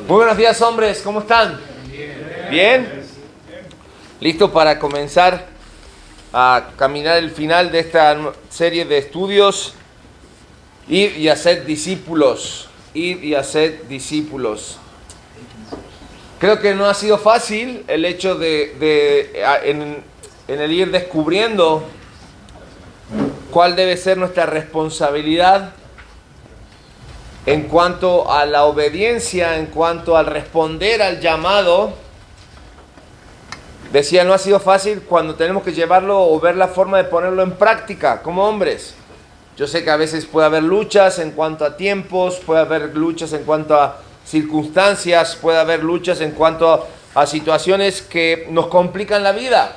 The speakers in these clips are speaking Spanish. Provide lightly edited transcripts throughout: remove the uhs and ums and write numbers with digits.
Muy buenos días, hombres, ¿cómo están? ¿Bien? ¿Listo para comenzar a caminar el final de esta serie de estudios? Ir y hacer discípulos. Ir y hacer discípulos. Creo que no ha sido fácil el hecho en el ir descubriendo cuál debe ser nuestra responsabilidad en cuanto a la obediencia, en cuanto al responder al llamado. Decía, no ha sido fácil cuando tenemos que llevarlo o ver la forma de ponerlo en práctica como hombres. Yo sé que a veces puede haber luchas en cuanto a tiempos, puede haber luchas en cuanto a circunstancias, puede haber luchas en cuanto a situaciones que nos complican la vida.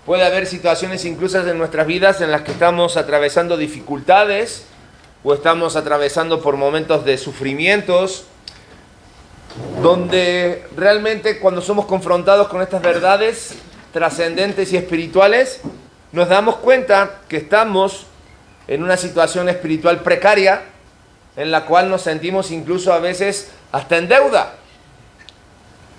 Puede haber situaciones incluso en nuestras vidas en las que estamos atravesando dificultades o estamos atravesando por momentos de sufrimientos, donde realmente cuando somos confrontados con estas verdades trascendentes y espirituales, nos damos cuenta que estamos en una situación espiritual precaria, en la cual nos sentimos incluso a veces hasta en deuda.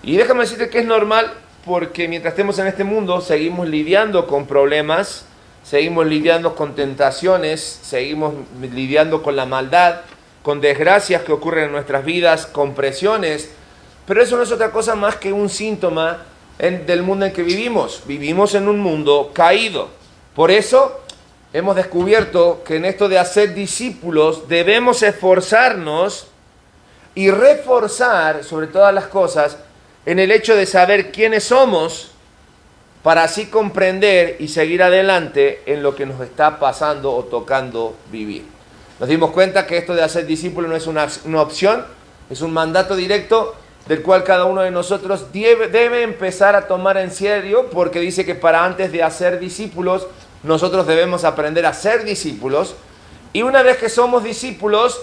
Y déjame decirte que es normal, porque mientras estemos en este mundo seguimos lidiando con problemas, seguimos lidiando con tentaciones, seguimos lidiando con la maldad, con desgracias que ocurren en nuestras vidas, con presiones, pero eso no es otra cosa más que un síntoma del mundo en que vivimos. Vivimos en un mundo caído. Por eso hemos descubierto que en esto de hacer discípulos debemos esforzarnos y reforzar sobre todas las cosas en el hecho de saber quiénes somos, para así comprender y seguir adelante en lo que nos está pasando o tocando vivir. Nos dimos cuenta que esto de hacer discípulos no es una opción, es un mandato directo del cual cada uno de nosotros debe empezar a tomar en serio, porque dice que para antes de hacer discípulos, nosotros debemos aprender a ser discípulos, y una vez que somos discípulos,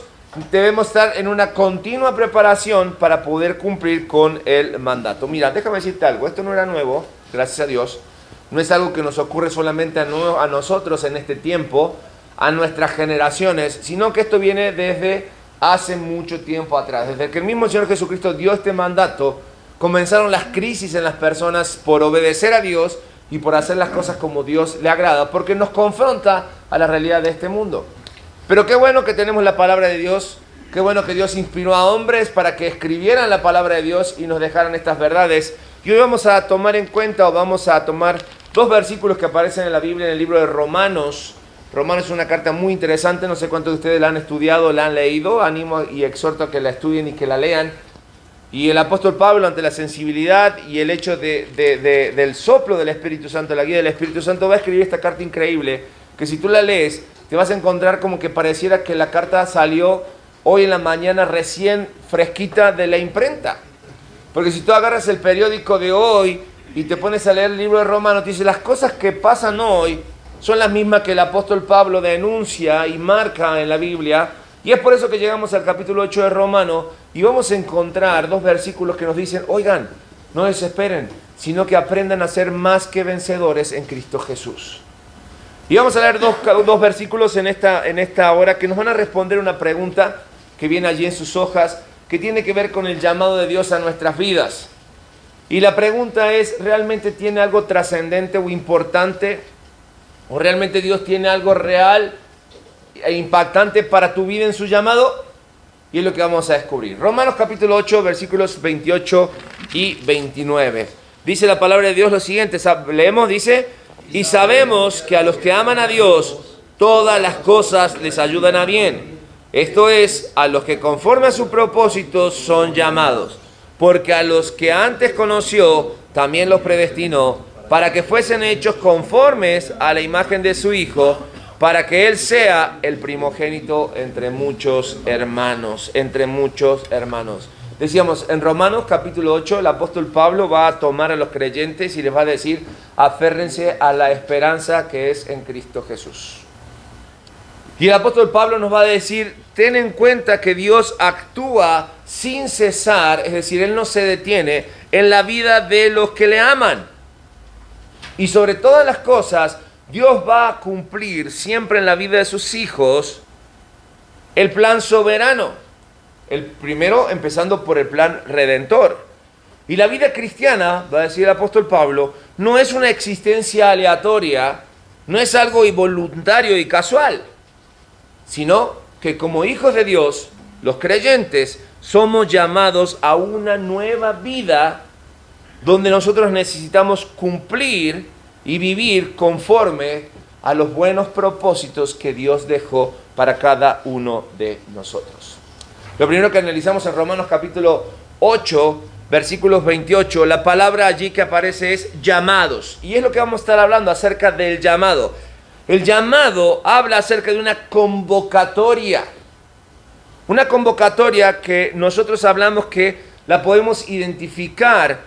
debemos estar en una continua preparación para poder cumplir con el mandato. Mira, déjame decirte algo, esto no era nuevo, gracias a Dios, no es algo que nos ocurre solamente a nosotros en este tiempo, a nuestras generaciones, sino que esto viene desde hace mucho tiempo atrás. Desde que el mismo Señor Jesucristo dio este mandato, comenzaron las crisis en las personas por obedecer a Dios y por hacer las cosas como Dios le agrada, porque nos confronta a la realidad de este mundo. Pero qué bueno que tenemos la palabra de Dios, qué bueno que Dios inspiró a hombres para que escribieran la palabra de Dios y nos dejaran estas verdades. Y hoy vamos a tomar en cuenta, o vamos a tomar dos versículos que aparecen en la Biblia, en el libro de Romanos. Romanos es una carta muy interesante, no sé cuántos de ustedes la han estudiado, la han leído, animo y exhorto a que la estudien y que la lean. Y el apóstol Pablo, ante la sensibilidad y el hecho del soplo del Espíritu Santo, la guía del Espíritu Santo, va a escribir esta carta increíble, que si tú la lees, te vas a encontrar como que pareciera que la carta salió hoy en la mañana recién fresquita de la imprenta. Porque si tú agarras el periódico de hoy y te pones a leer el libro de Romanos, te dice, las cosas que pasan hoy son las mismas que el apóstol Pablo denuncia y marca en la Biblia. Y es por eso que llegamos al capítulo 8 de Romanos y vamos a encontrar dos versículos que nos dicen, oigan, no desesperen, sino que aprendan a ser más que vencedores en Cristo Jesús. Y vamos a leer dos versículos en esta hora que nos van a responder una pregunta que viene allí en sus hojas, que tiene que ver con el llamado de Dios a nuestras vidas. Y la pregunta es, ¿realmente tiene algo trascendente o importante? ¿O realmente Dios tiene algo real e impactante para tu vida en su llamado? Y es lo que vamos a descubrir. Romanos capítulo 8, versículos 28 y 29. Dice la palabra de Dios lo siguiente, leemos, dice, y sabemos que a los que aman a Dios, todas las cosas les ayudan a bien. Esto es, a los que conforme a su propósito son llamados. Porque a los que antes conoció, también los predestinó, para que fuesen hechos conformes a la imagen de su Hijo, para que Él sea el primogénito entre muchos hermanos. Decíamos, en Romanos capítulo 8, el apóstol Pablo va a tomar a los creyentes y les va a decir, aférrense a la esperanza que es en Cristo Jesús. Y el apóstol Pablo nos va a decir, ten en cuenta que Dios actúa sin cesar, es decir, Él no se detiene en la vida de los que le aman. Y sobre todas las cosas, Dios va a cumplir siempre en la vida de sus hijos el plan soberano. El primero empezando por el plan redentor. Y la vida cristiana, va a decir el apóstol Pablo, no es una existencia aleatoria, no es algo involuntario y casual, sino que como hijos de Dios, los creyentes, somos llamados a una nueva vida donde nosotros necesitamos cumplir y vivir conforme a los buenos propósitos que Dios dejó para cada uno de nosotros. Lo primero que analizamos en Romanos capítulo 8, versículos 28, la palabra allí que aparece es llamados. Y es lo que vamos a estar hablando acerca del llamado. El llamado habla acerca de una convocatoria. Una convocatoria que nosotros hablamos que la podemos identificar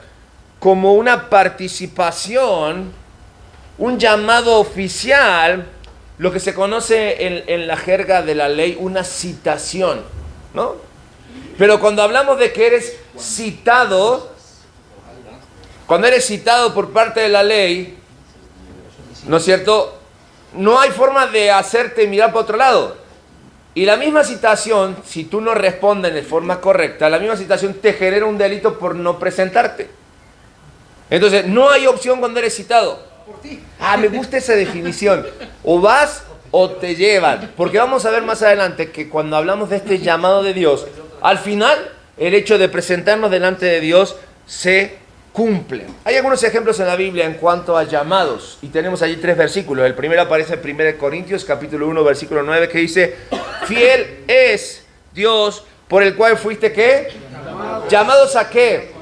como una participación, un llamado oficial, lo que se conoce en la jerga de la ley, una citación, ¿no? Pero cuando hablamos de que eres citado, cuando eres citado por parte de la ley, ¿no es cierto? No hay forma de hacerte mirar para otro lado. Y la misma citación, si tú no respondes de forma correcta, la misma citación te genera un delito por no presentarte. Entonces, no hay opción cuando eres citado. Me gusta esa definición. O vas o te llevan. Porque vamos a ver más adelante que cuando hablamos de este llamado de Dios, al final, el hecho de presentarnos delante de Dios se cumple. Hay algunos ejemplos en la Biblia en cuanto a llamados. Y tenemos allí 3 versículos. El primero aparece en 1 Corintios, capítulo 1, versículo 9, que dice: fiel es Dios por el cual fuiste, ¿qué? ¿Llamados a qué?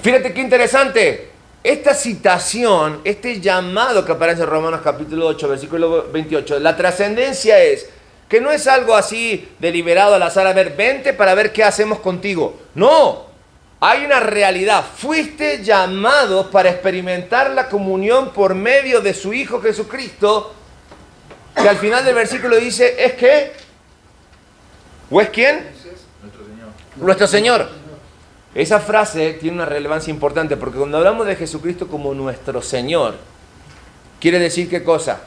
Fíjate qué interesante. Esta citación, este llamado que aparece en Romanos capítulo 8, versículo 28, la trascendencia es que no es algo así deliberado al azar, a ver, vente para ver qué hacemos contigo. No, hay una realidad. Fuiste llamados para experimentar la comunión por medio de su Hijo Jesucristo, que al final del versículo dice, ¿es qué? ¿O es quién? Nuestro Señor. Esa frase tiene una relevancia importante porque cuando hablamos de Jesucristo como nuestro Señor, quiere decir ¿qué cosa?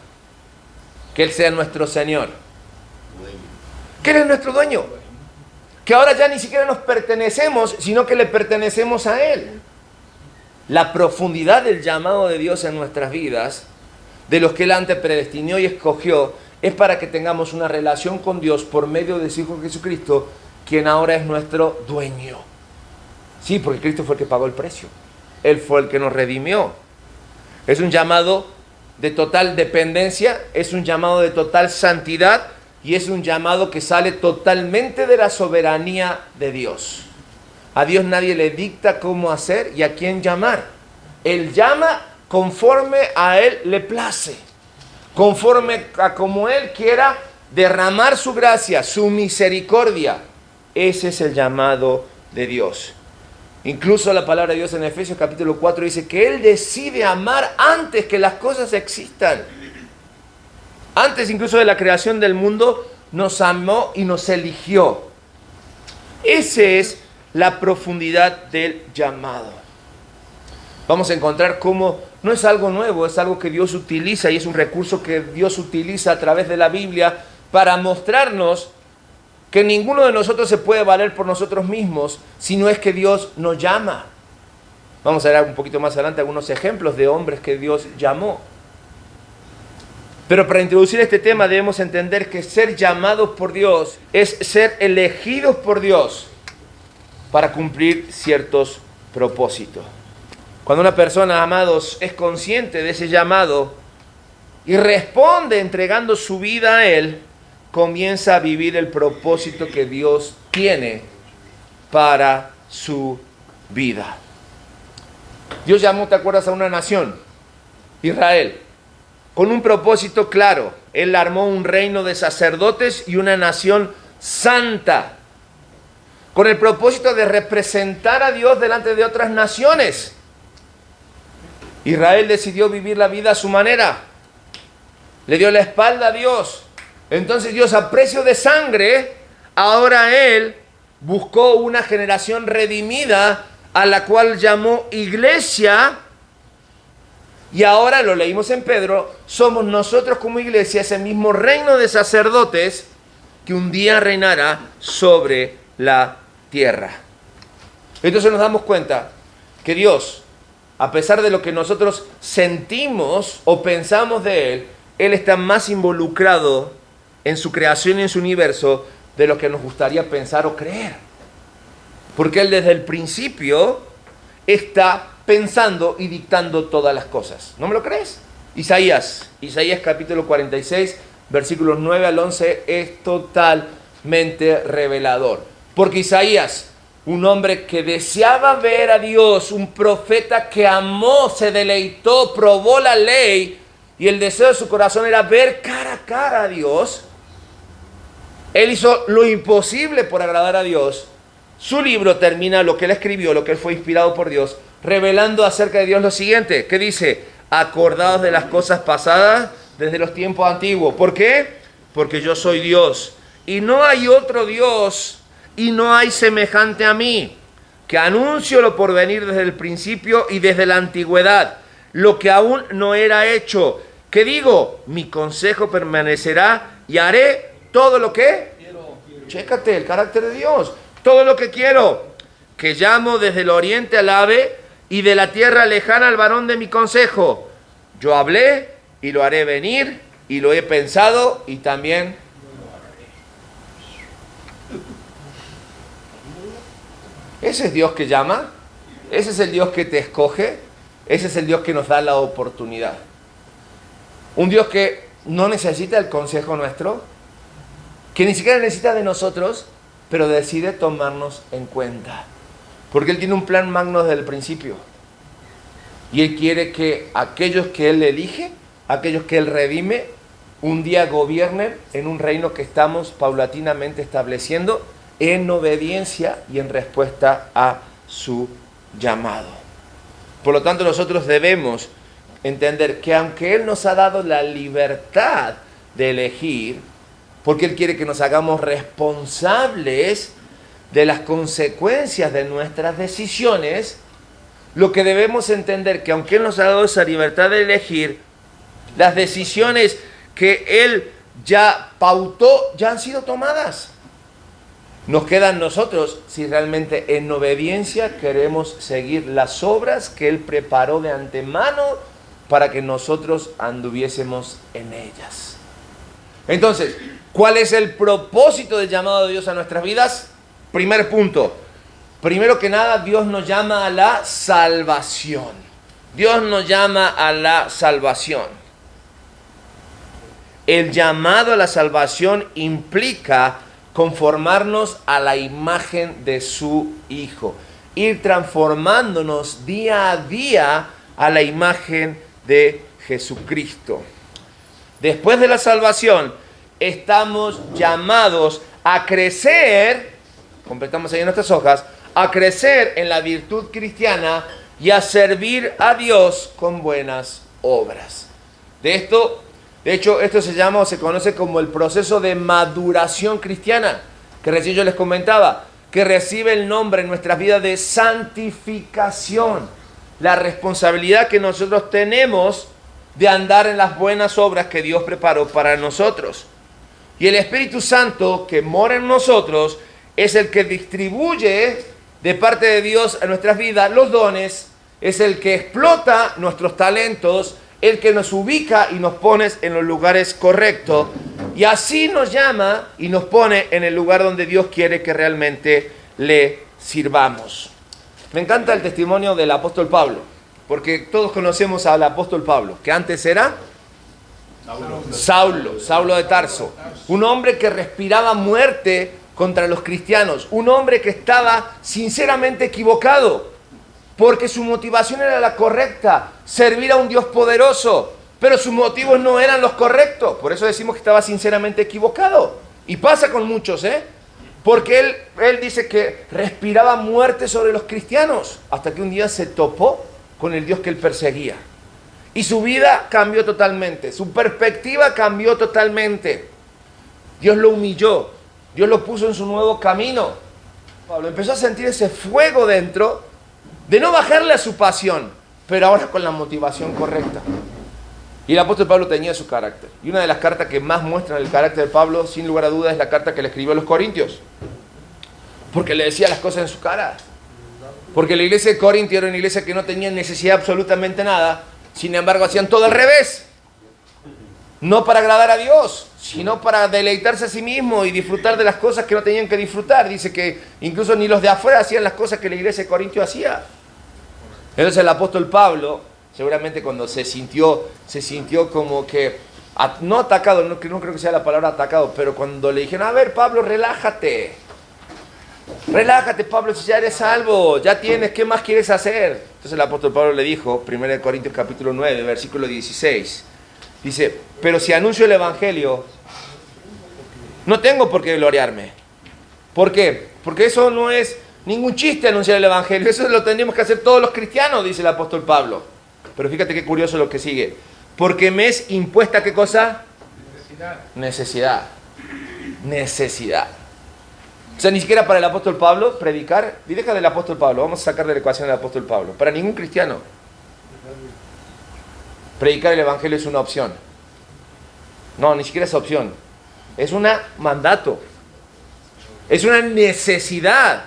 Que Él sea nuestro Señor. Que Él es nuestro dueño. Que ahora ya ni siquiera nos pertenecemos, sino que le pertenecemos a Él. La profundidad del llamado de Dios en nuestras vidas, de los que Él antes predestinó y escogió, es para que tengamos una relación con Dios por medio de su Hijo Jesucristo, quien ahora es nuestro dueño. Sí, porque Cristo fue el que pagó el precio. Él fue el que nos redimió. Es un llamado de total dependencia, es un llamado de total santidad y es un llamado que sale totalmente de la soberanía de Dios. A Dios nadie le dicta cómo hacer y a quién llamar. Él llama conforme a Él le place, conforme a como Él quiera derramar su gracia, su misericordia. Ese es el llamado de Dios. Incluso la palabra de Dios en Efesios capítulo 4 dice que Él decide amar antes que las cosas existan. Antes incluso de la creación del mundo, nos amó y nos eligió. Esa es la profundidad del llamado. Vamos a encontrar cómo no es algo nuevo, es algo que Dios utiliza y es un recurso que Dios utiliza a través de la Biblia para mostrarnos que ninguno de nosotros se puede valer por nosotros mismos, si no es que Dios nos llama. Vamos a ver un poquito más adelante algunos ejemplos de hombres que Dios llamó. Pero para introducir este tema debemos entender que ser llamados por Dios es ser elegidos por Dios para cumplir ciertos propósitos. Cuando una persona, amados, es consciente de ese llamado y responde entregando su vida a Él, comienza a vivir el propósito que Dios tiene para su vida. Dios llamó, ¿te acuerdas?, a una nación, Israel, con un propósito claro. Él armó un reino de sacerdotes y una nación santa, con el propósito de representar a Dios delante de otras naciones. Israel decidió vivir la vida a su manera, le dio la espalda a Dios. Entonces Dios, a precio de sangre, ahora Él buscó una generación redimida a la cual llamó iglesia. Y ahora, lo leímos en Pedro, somos nosotros como iglesia, ese mismo reino de sacerdotes que un día reinará sobre la tierra. Entonces nos damos cuenta que Dios, a pesar de lo que nosotros sentimos o pensamos de Él está más involucrado en su creación y en su universo de lo que nos gustaría pensar o creer. Porque Él desde el principio está pensando y dictando todas las cosas. ¿No me lo crees? Isaías capítulo 46, versículos 9 al 11 es totalmente revelador. Porque Isaías, un hombre que deseaba ver a Dios, un profeta que amó, se deleitó, probó la ley, y el deseo de su corazón era ver cara a cara a Dios. Él hizo lo imposible por agradar a Dios. Su libro termina, lo que él escribió, lo que él fue inspirado por Dios, revelando acerca de Dios lo siguiente. ¿Qué dice? Acordaos de las cosas pasadas desde los tiempos antiguos. ¿Por qué? Porque yo soy Dios y no hay otro Dios y no hay semejante a mí, que anuncio lo por venir desde el principio y desde la antigüedad, lo que aún no era hecho. ¿Qué digo? Mi consejo permanecerá y haré todo lo que quiero. Chécate el carácter de Dios. Todo lo que quiero, que llamo desde el oriente al ave y de la tierra lejana al varón de mi consejo. Yo hablé y lo haré venir y lo he pensado y también ese es Dios que llama, ese es el Dios que te escoge, ese es el Dios que nos da la oportunidad. Un Dios que no necesita el consejo nuestro, que ni siquiera necesita de nosotros, pero decide tomarnos en cuenta. Porque Él tiene un plan magno desde el principio. Y Él quiere que aquellos que Él elige, aquellos que Él redime, un día gobiernen en un reino que estamos paulatinamente estableciendo en obediencia y en respuesta a su llamado. Por lo tanto, nosotros debemos entender que aunque Él nos ha dado la libertad de elegir, porque Él quiere que nos hagamos responsables de las consecuencias de nuestras decisiones, lo que debemos entender que aunque Él nos ha dado esa libertad de elegir, las decisiones que Él ya pautó ya han sido tomadas. Nos quedan nosotros si realmente en obediencia queremos seguir las obras que Él preparó de antemano para que nosotros anduviésemos en ellas. Entonces, ¿cuál es el propósito del llamado de Dios a nuestras vidas? Primer punto. Primero que nada, Dios nos llama a la salvación. Dios nos llama a la salvación. El llamado a la salvación implica conformarnos a la imagen de su Hijo. Ir transformándonos día a día a la imagen de Jesucristo. Después de la salvación, estamos llamados a crecer, completamos ahí en nuestras hojas, a crecer en la virtud cristiana y a servir a Dios con buenas obras. De hecho, esto se llama o se conoce como el proceso de maduración cristiana, que recién yo les comentaba, que recibe el nombre en nuestras vidas de santificación. La responsabilidad que nosotros tenemos de andar en las buenas obras que Dios preparó para nosotros. Y el Espíritu Santo que mora en nosotros es el que distribuye de parte de Dios a nuestras vidas los dones, es el que explota nuestros talentos, el que nos ubica y nos pone en los lugares correctos, y así nos llama y nos pone en el lugar donde Dios quiere que realmente le sirvamos. Me encanta el testimonio del apóstol Pablo, porque todos conocemos al apóstol Pablo, que antes era Saulo de Tarso, un hombre que respiraba muerte contra los cristianos, un hombre que estaba sinceramente equivocado, porque su motivación era la correcta, servir a un Dios poderoso, pero sus motivos no eran los correctos. Por eso decimos que estaba sinceramente equivocado. Y pasa con muchos, porque él dice que respiraba muerte sobre los cristianos, hasta que un día se topó con el Dios que él perseguía. Y su vida cambió totalmente, su perspectiva cambió totalmente. Dios lo humilló, Dios lo puso en su nuevo camino. Pablo empezó a sentir ese fuego dentro, de no bajarle a su pasión, pero ahora con la motivación correcta. Y el apóstol Pablo tenía su carácter. Y una de las cartas que más muestran el carácter de Pablo, sin lugar a dudas, es la carta que le escribió a los Corintios. Porque le decía las cosas en su cara. Porque la iglesia de Corinto era una iglesia que no tenía necesidad de absolutamente nada. Sin embargo, hacían todo al revés. No para agradar a Dios, sino para deleitarse a sí mismo y disfrutar de las cosas que no tenían que disfrutar. Dice que incluso ni los de afuera hacían las cosas que la iglesia de Corinto hacía. Entonces el apóstol Pablo, seguramente cuando se sintió como que, no atacado, no creo que sea la palabra atacado, pero cuando le dijeron, a ver Pablo, relájate, Pablo, si ya eres salvo, ya tienes, ¿qué más quieres hacer? Entonces el apóstol Pablo le dijo, 1 Corintios capítulo 9, versículo 16, dice, pero si anuncio el evangelio, no tengo por qué gloriarme. ¿Por qué? Porque eso no es ningún chiste anunciar el evangelio, eso lo tendríamos que hacer todos los cristianos, dice el apóstol Pablo. Pero fíjate qué curioso lo que sigue. Porque me es impuesta, ¿qué cosa? Necesidad. O sea, ni siquiera para el apóstol Pablo predicar, y deja del apóstol Pablo, vamos a sacar de la ecuación del apóstol Pablo. Para ningún cristiano predicar el evangelio es una opción. No, ni siquiera es opción. Es un mandato. Es una necesidad.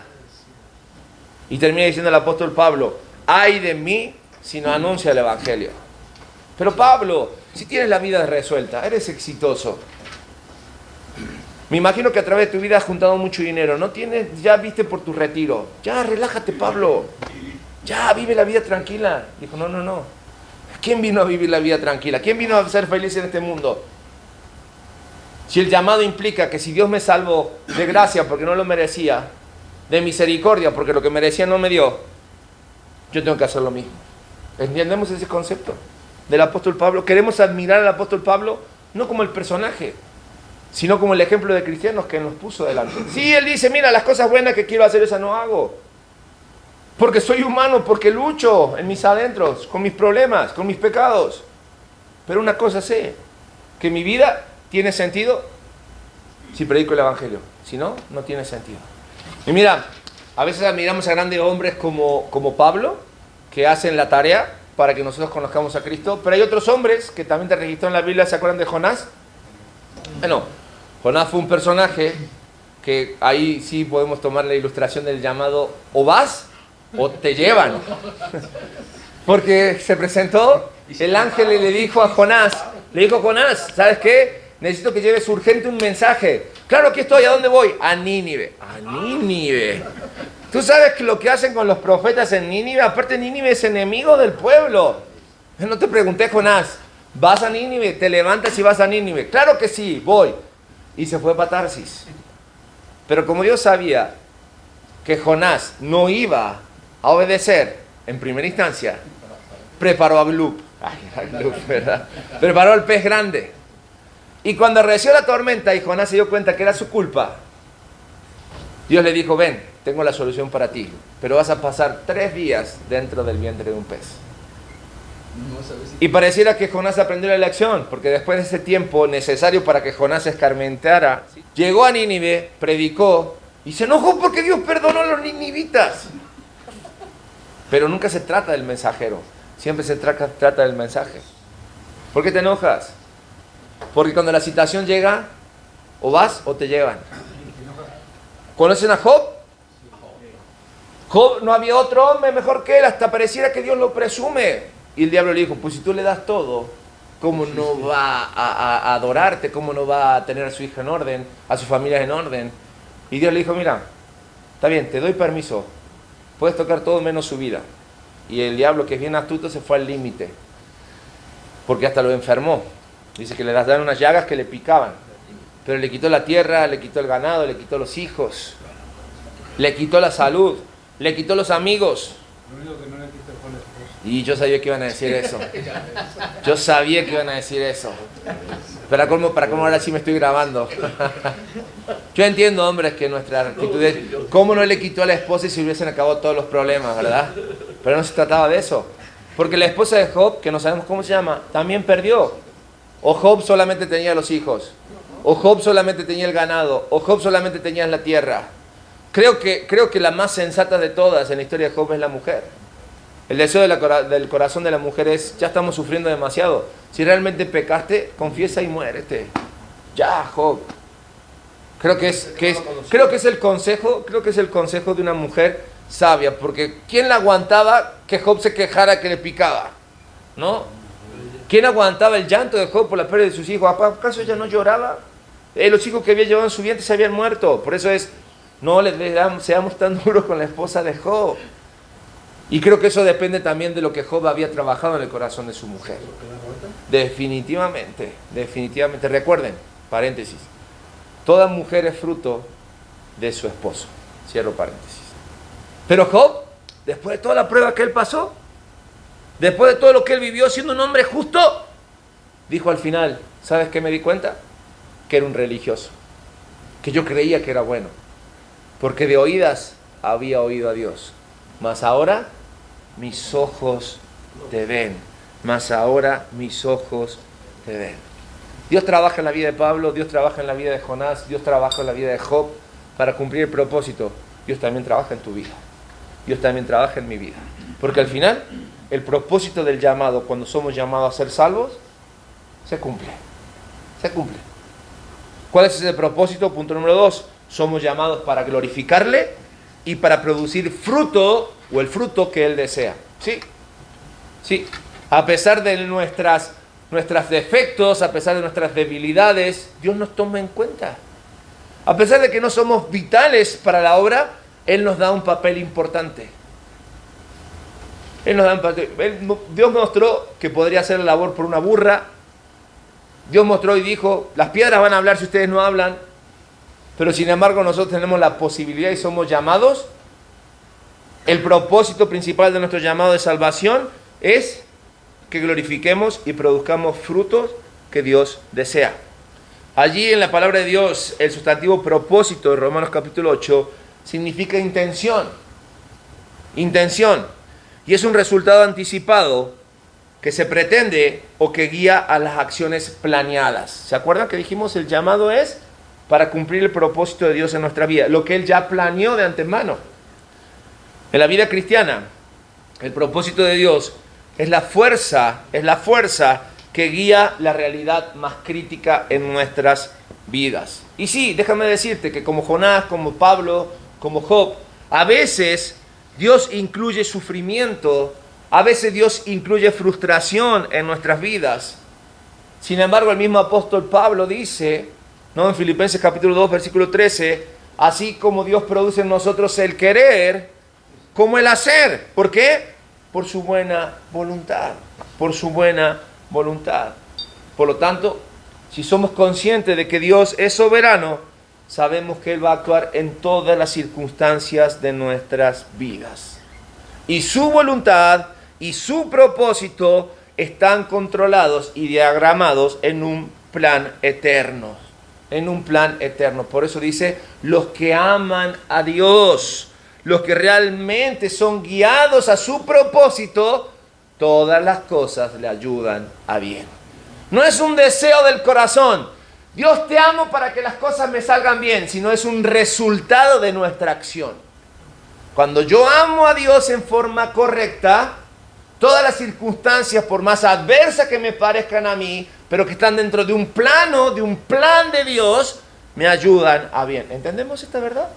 Y termina diciendo el apóstol Pablo, ay de mí si no anuncia el evangelio. Pero Pablo, si tienes la vida resuelta, eres exitoso. Me imagino que a través de tu vida has juntado mucho dinero, no tienes, ya viste por tu retiro. Ya, relájate, Pablo. Ya, vive la vida tranquila. Dijo, no. ¿Quién vino a vivir la vida tranquila? ¿Quién vino a ser feliz en este mundo? Si el llamado implica que si Dios me salvó de gracia porque no lo merecía, de misericordia porque lo que merecía no me dio, yo tengo que hacer lo mismo. ¿Entendemos ese concepto del apóstol Pablo? Queremos admirar al apóstol Pablo no como el personaje, sino como el ejemplo de cristianos que nos puso delante. Sí, él dice, mira, las cosas buenas que quiero hacer, esas no hago. Porque soy humano, porque lucho en mis adentros, con mis problemas, con mis pecados. Pero una cosa sé, que mi vida tiene sentido si predico el evangelio. Si no, no tiene sentido. Y mira, a veces admiramos a grandes hombres como Pablo, que hacen la tarea para que nosotros conozcamos a Cristo. Pero hay otros hombres que también te registró en la Biblia, ¿se acuerdan de Jonás? Bueno, Jonás fue un personaje que ahí sí podemos tomar la ilustración del llamado o vas o te llevan. Porque se presentó, el ángel y le dijo a Jonás, ¿sabes qué? Necesito que lleves urgente un mensaje. Claro, aquí estoy, ¿a dónde voy? A Nínive. A Nínive. ¿Tú sabes lo que hacen con los profetas en Nínive? Aparte, Nínive es enemigo del pueblo. No te pregunté, Jonás, ¿vas a Nínive? ¿Te levantas y vas a Nínive? Claro que sí, voy. Y se fue para Tarsis. Pero como Dios sabía que Jonás no iba a obedecer en primera instancia, preparó a Glub. ¿Verdad? Preparó al pez grande. Y cuando arreció la tormenta y Jonás se dio cuenta que era su culpa, Dios le dijo, ven, tengo la solución para ti, pero vas a pasar 3 días dentro del vientre de un pez. Y pareciera que Jonás aprendió la lección, porque después de ese tiempo necesario para que Jonás se escarmentara, llegó a Nínive, predicó, y se enojó porque Dios perdonó a los ninivitas. Pero nunca se trata del mensajero, siempre se trata del mensaje. ¿Por qué te enojas? Porque cuando la situación llega, o vas o te llevan. ¿Conocen a Job? Job, no había otro hombre mejor que él, hasta pareciera que Dios lo presume. Y el diablo le dijo, pues si tú le das todo, ¿cómo no va a adorarte? ¿Cómo no va a tener a su hija en orden, a su familia en orden? Y Dios le dijo, mira, está bien, te doy permiso, puedes tocar todo menos su vida. Y el diablo, que es bien astuto, se fue al límite, porque hasta lo enfermó. Dice que le dan unas llagas que le picaban, pero le quitó la tierra, le quitó el ganado, le quitó los hijos, le quitó la salud, le quitó los amigos. Lo único que no le quitó fue la esposa. Y yo sabía que iban a decir eso. Yo sabía que iban a decir eso. Para cómo ahora sí me estoy grabando. Yo entiendo, hombres, que nuestra actitud es, ¿cómo no le quitó a la esposa y se hubiesen acabado todos los problemas, verdad? Pero no se trataba de eso. Porque la esposa de Job, que no sabemos cómo se llama, también perdió. O Job solamente tenía los hijos, o Job solamente tenía el ganado, o Job solamente tenía la tierra. Creo que la más sensata de todas en la historia de Job es la mujer. El deseo del corazón de la mujer es, ya estamos sufriendo demasiado. Si realmente pecaste, confiesa y muérete. Ya, Job. Creo que es el consejo de una mujer sabia, porque ¿quién la aguantaba que Job se quejara que le picaba? ¿No? ¿Quién aguantaba el llanto de Job por la pérdida de sus hijos? ¿Acaso ella no lloraba? Los hijos que había llevado en su vientre se habían muerto. Por eso no seamos tan duros con la esposa de Job. Y creo que eso depende también de lo que Job había trabajado en el corazón de su mujer. Definitivamente. Recuerden, paréntesis, toda mujer es fruto de su esposo. Cierro paréntesis. Pero Job, después de toda la prueba que él pasó, después de todo lo que él vivió siendo un hombre justo, dijo al final, ¿sabes qué me di cuenta? Que era un religioso, que yo creía que era bueno, porque de oídas había oído a Dios, mas ahora mis ojos te ven, Dios trabaja en la vida de Pablo, Dios trabaja en la vida de Jonás, Dios trabaja en la vida de Job para cumplir el propósito. Dios también trabaja en tu vida, Dios también trabaja en mi vida, porque al final el propósito del llamado, cuando somos llamados a ser salvos, se cumple. ¿Cuál es ese propósito? Punto número 2, somos llamados para glorificarle y para producir fruto, o el fruto que Él desea. Sí. A pesar de nuestros defectos, a pesar de nuestras debilidades, Dios nos toma en cuenta. A pesar de que no somos vitales para la obra, Él nos da un papel importante. Dios mostró que podría hacer la labor por una burra. Dios mostró y dijo, las piedras van a hablar si ustedes no hablan. Pero sin embargo nosotros tenemos la posibilidad y somos llamados. El propósito principal de nuestro llamado de salvación es que glorifiquemos y produzcamos frutos que Dios desea. Allí en la palabra de Dios, el sustantivo propósito de Romanos capítulo 8 significa intención. Y es un resultado anticipado que se pretende o que guía a las acciones planeadas. ¿Se acuerdan que dijimos el llamado es para cumplir el propósito de Dios en nuestra vida? Lo que Él ya planeó de antemano. En la vida cristiana, el propósito de Dios es la fuerza que guía la realidad más crítica en nuestras vidas. Y sí, déjame decirte que como Jonás, como Pablo, como Job, a veces Dios incluye sufrimiento, a veces Dios incluye frustración en nuestras vidas. Sin embargo, el mismo apóstol Pablo dice, ¿no?, en Filipenses capítulo 2, versículo 13, así como Dios produce en nosotros el querer, como el hacer. ¿Por qué? Por su buena voluntad. Por lo tanto, si somos conscientes de que Dios es soberano, sabemos que Él va a actuar en todas las circunstancias de nuestras vidas. Y su voluntad y su propósito están controlados y diagramados en un plan eterno. Por eso dice, los que aman a Dios, los que realmente son guiados a su propósito, todas las cosas le ayudan a bien. No es un deseo del corazón, Dios te amo para que las cosas me salgan bien, sino es un resultado de nuestra acción. Cuando yo amo a Dios en forma correcta, todas las circunstancias, por más adversas que me parezcan a mí, pero que están dentro de un plan de Dios, me ayudan a bien. ¿Entendemos esta verdad?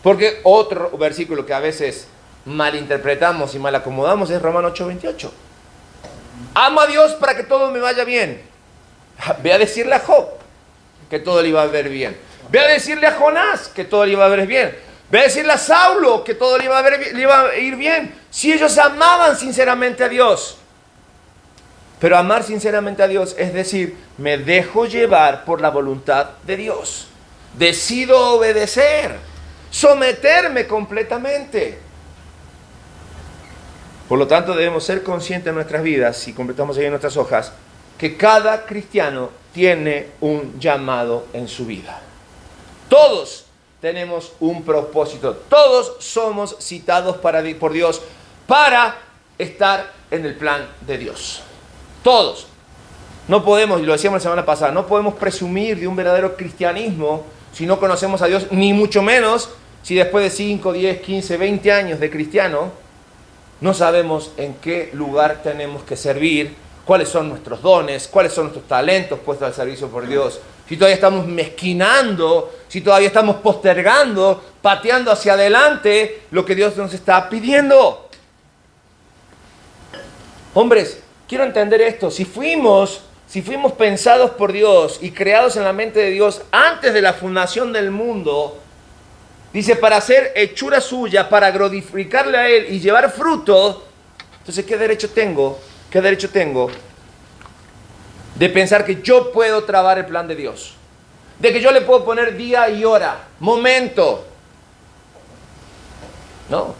Porque otro versículo que a veces malinterpretamos y mal acomodamos es Romanos 8:28. Amo a Dios para que todo me vaya bien. Ve a decirle a Job que todo le iba a ver bien. Ve a decirle a Jonás que todo le iba a ver bien. Ve a decirle a Saulo que todo le iba a ir bien. Si ellos amaban sinceramente a Dios. Pero amar sinceramente a Dios es decir, me dejo llevar por la voluntad de Dios. Decido obedecer, someterme completamente. Por lo tanto, debemos ser conscientes en nuestras vidas, y completamos ahí en nuestras hojas, que cada cristiano tiene un llamado en su vida. Todos tenemos un propósito. Todos somos citados por Dios para estar en el plan de Dios. Todos. No podemos, y lo decíamos la semana pasada, no podemos presumir de un verdadero cristianismo si no conocemos a Dios, ni mucho menos si después de 5, 10, 15, 20 años de cristiano no sabemos en qué lugar tenemos que servir, cuáles son nuestros dones, cuáles son nuestros talentos puestos al servicio por Dios. Si todavía estamos mezquinando, si todavía estamos postergando, pateando hacia adelante lo que Dios nos está pidiendo. Hombres, quiero entender esto. Si fuimos pensados por Dios y creados en la mente de Dios antes de la fundación del mundo, dice, para hacer hechura suya, para glorificarle a Él y llevar fruto, entonces, ¿qué derecho tengo de pensar que yo puedo trabar el plan de Dios? De que yo le puedo poner día y hora, momento. No.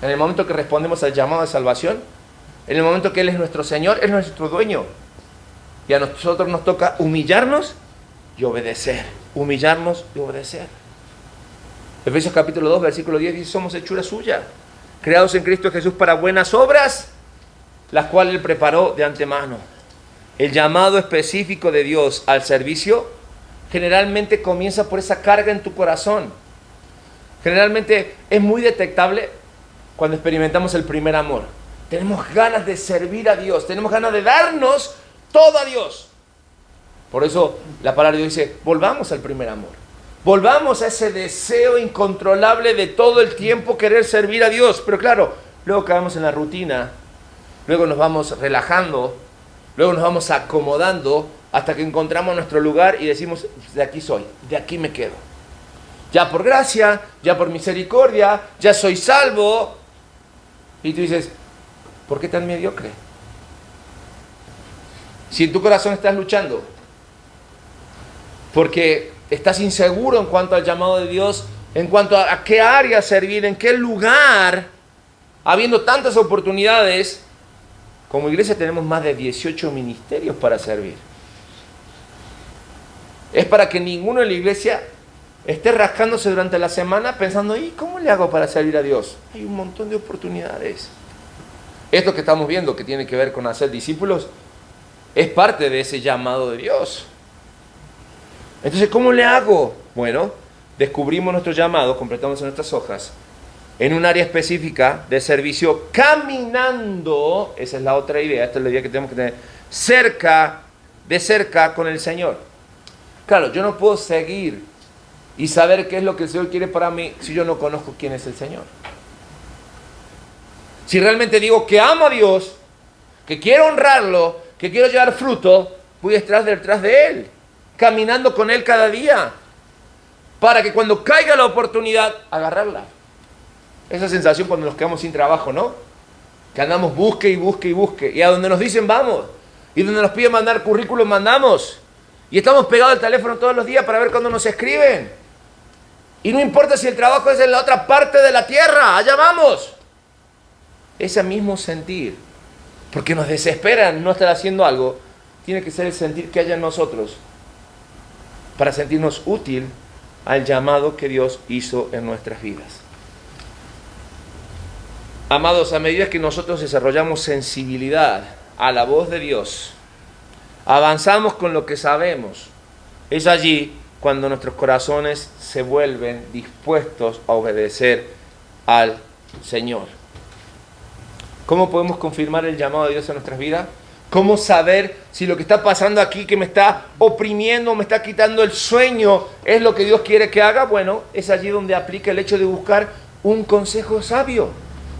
En el momento que respondemos al llamado de salvación, en el momento que Él es nuestro Señor, Él es nuestro dueño. Y a nosotros nos toca humillarnos y obedecer. Humillarnos y obedecer. Efesios capítulo 2, versículo 10 dice, somos hechura suya, creados en Cristo Jesús para buenas obras, las cuales Él preparó de antemano. El llamado específico de Dios al servicio generalmente comienza por esa carga en tu corazón. Generalmente es muy detectable cuando experimentamos el primer amor. Tenemos ganas de servir a Dios, tenemos ganas de darnos todo a Dios. Por eso la palabra de Dios dice, volvamos al primer amor. Volvamos a ese deseo incontrolable de todo el tiempo querer servir a Dios. Pero claro, luego caemos en la rutina, luego nos vamos relajando, luego nos vamos acomodando hasta que encontramos nuestro lugar y decimos, de aquí soy, de aquí me quedo. Ya por gracia, ya por misericordia, ya soy salvo. Y tú dices, ¿por qué tan mediocre? Si en tu corazón estás luchando, porque estás inseguro en cuanto al llamado de Dios, en cuanto a qué área servir, en qué lugar, habiendo tantas oportunidades, como iglesia tenemos más de 18 ministerios para servir. Es para que ninguno en la iglesia esté rascándose durante la semana pensando, ¿y cómo le hago para servir a Dios? Hay un montón de oportunidades. Esto que estamos viendo, que tiene que ver con hacer discípulos, es parte de ese llamado de Dios. Entonces, ¿cómo le hago? Bueno, descubrimos nuestro llamado, completamos en nuestras hojas, en un área específica de servicio, caminando, esa es la otra idea, esta es la idea que tenemos que tener, de cerca con el Señor. Claro, yo no puedo seguir y saber qué es lo que el Señor quiere para mí si yo no conozco quién es el Señor. Si realmente digo que amo a Dios, que quiero honrarlo, que quiero llevar fruto, voy detrás de Él, caminando con Él cada día, para que cuando caiga la oportunidad, agarrarla. Esa sensación cuando nos quedamos sin trabajo, ¿no? Que andamos busque y busque y busque, y a donde nos dicen vamos, y donde nos piden mandar currículum mandamos, y estamos pegados al teléfono todos los días para ver cuándo nos escriben, y no importa si el trabajo es en la otra parte de la tierra, allá vamos. Ese mismo sentir, porque nos desesperan no estar haciendo algo, tiene que ser el sentir que haya en nosotros para sentirnos útil al llamado que Dios hizo en nuestras vidas. Amados, a medida que nosotros desarrollamos sensibilidad a la voz de Dios, avanzamos con lo que sabemos, es allí cuando nuestros corazones se vuelven dispuestos a obedecer al Señor. ¿Cómo podemos confirmar el llamado de Dios en nuestras vidas? ¿Cómo saber si lo que está pasando aquí, que me está oprimiendo, me está quitando el sueño, es lo que Dios quiere que haga? Bueno, es allí donde aplica el hecho de buscar un consejo sabio,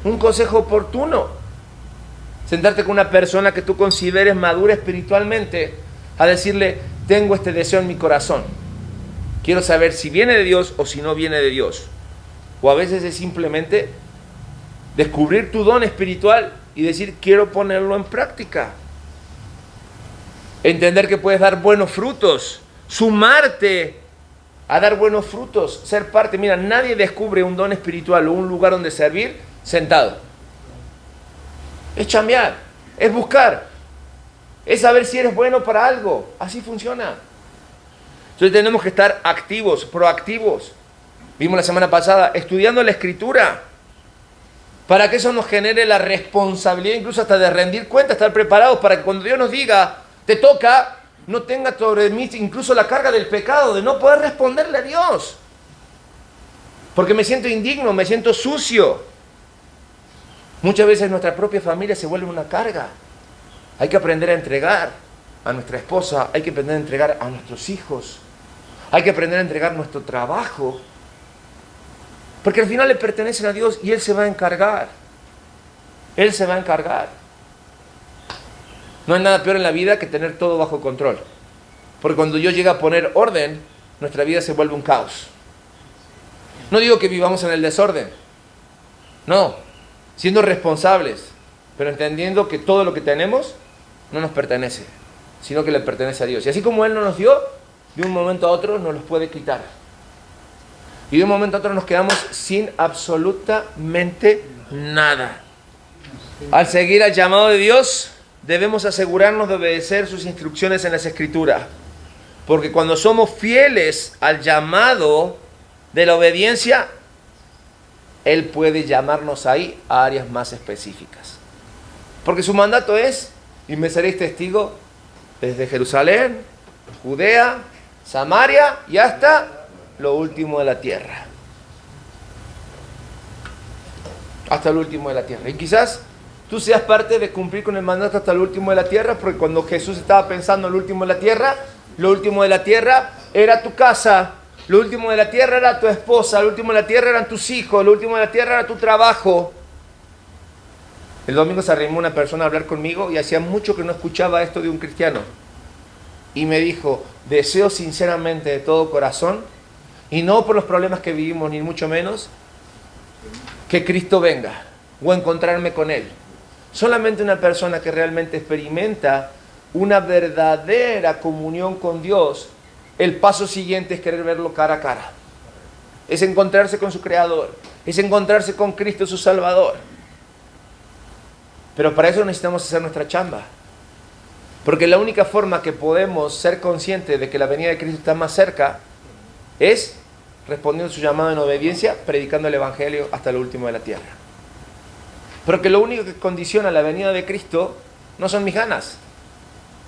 un consejo oportuno. Sentarte con una persona que tú consideres madura espiritualmente, a decirle, tengo este deseo en mi corazón. Quiero saber si viene de Dios o si no viene de Dios. O a veces es simplemente descubrir tu don espiritual y decir, quiero ponerlo en práctica. Entender que puedes dar buenos frutos, sumarte a dar buenos frutos, ser parte. Mira, nadie descubre un don espiritual o un lugar donde servir sentado. Es chambear, es buscar, es saber si eres bueno para algo. Así funciona. Entonces tenemos que estar activos, proactivos. Vimos la semana pasada, estudiando la Escritura, para que eso nos genere la responsabilidad, incluso hasta de rendir cuenta, estar preparados para que cuando Dios nos diga, te toca, no tenga sobre mí incluso la carga del pecado, de no poder responderle a Dios. Porque me siento indigno, me siento sucio. Muchas veces nuestra propia familia se vuelve una carga. Hay que aprender a entregar a nuestra esposa, hay que aprender a entregar a nuestros hijos, hay que aprender a entregar nuestro trabajo, porque al final le pertenecen a Dios y Él se va a encargar. Él se va a encargar. No hay nada peor en la vida que tener todo bajo control, porque cuando Dios llega a poner orden, nuestra vida se vuelve un caos. No digo que vivamos en el desorden, no, siendo responsables, pero entendiendo que todo lo que tenemos no nos pertenece, sino que le pertenece a Dios. Y así como Él no nos dio, de un momento a otro nos los puede quitar. Y de un momento a otro nos quedamos sin absolutamente nada. Al seguir al llamado de Dios, debemos asegurarnos de obedecer sus instrucciones en las Escrituras. Porque cuando somos fieles al llamado de la obediencia, Él puede llamarnos ahí a áreas más específicas. Porque su mandato es, y me seréis testigo desde Jerusalén, Judea, Samaria y hasta lo último de la tierra. Hasta lo último de la tierra. Y quizás tú seas parte de cumplir con el mandato hasta lo último de la tierra, porque cuando Jesús estaba pensando en lo último de la tierra, lo último de la tierra era tu casa, lo último de la tierra era tu esposa, lo último de la tierra eran tus hijos, lo último de la tierra era tu trabajo. El domingo se arrimó una persona a hablar conmigo y hacía mucho que no escuchaba esto de un cristiano. Y me dijo, deseo sinceramente de todo corazón, y no por los problemas que vivimos, ni mucho menos, que Cristo venga o encontrarme con Él. Solamente una persona que realmente experimenta una verdadera comunión con Dios, el paso siguiente es querer verlo cara a cara. Es encontrarse con su Creador, es encontrarse con Cristo su Salvador. Pero para eso necesitamos hacer nuestra chamba. Porque la única forma que podemos ser conscientes de que la venida de Cristo está más cerca es respondiendo a su llamado en obediencia, predicando el Evangelio hasta lo último de la tierra. Porque lo único que condiciona la venida de Cristo no son mis ganas,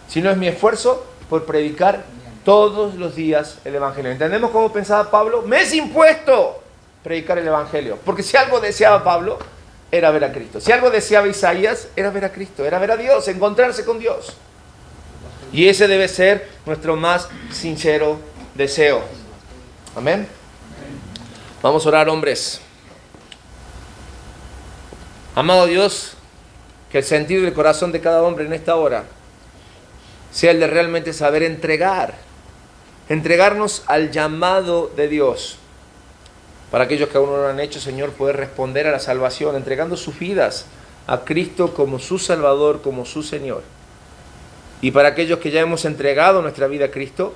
sino es mi esfuerzo por predicar todos los días el Evangelio. ¿Entendemos cómo pensaba Pablo? Me es impuesto predicar el Evangelio. Porque si algo deseaba Pablo, era ver a Cristo. Si algo deseaba Isaías, era ver a Cristo, era ver a Dios, encontrarse con Dios. Y ese debe ser nuestro más sincero deseo. Amén. Vamos a orar, hombres. Amado Dios, que el sentido del corazón de cada hombre en esta hora sea el de realmente saber entregarnos al llamado de Dios. Para aquellos que aún no lo han hecho, Señor, poder responder a la salvación, entregando sus vidas a Cristo como su Salvador, como su Señor. Y para aquellos que ya hemos entregado nuestra vida a Cristo,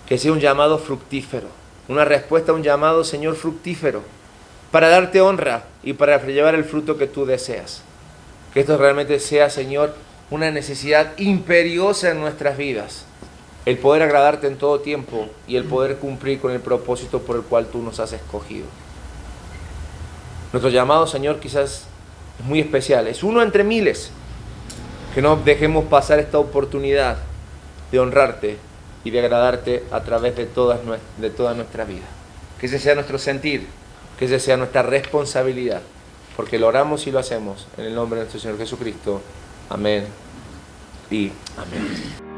que sea un llamado fructífero, una respuesta a un llamado, Señor, fructífero, para darte honra y para llevar el fruto que tú deseas. Que esto realmente sea, Señor, una necesidad imperiosa en nuestras vidas. El poder agradarte en todo tiempo y el poder cumplir con el propósito por el cual tú nos has escogido. Nuestro llamado, Señor, quizás es muy especial. Es uno entre miles. Que no dejemos pasar esta oportunidad de honrarte y de agradarte a través de toda nuestra vida. Que ese sea nuestro sentir, que esa sea nuestra responsabilidad, porque lo oramos y lo hacemos en el nombre de nuestro Señor Jesucristo. Amén y amén.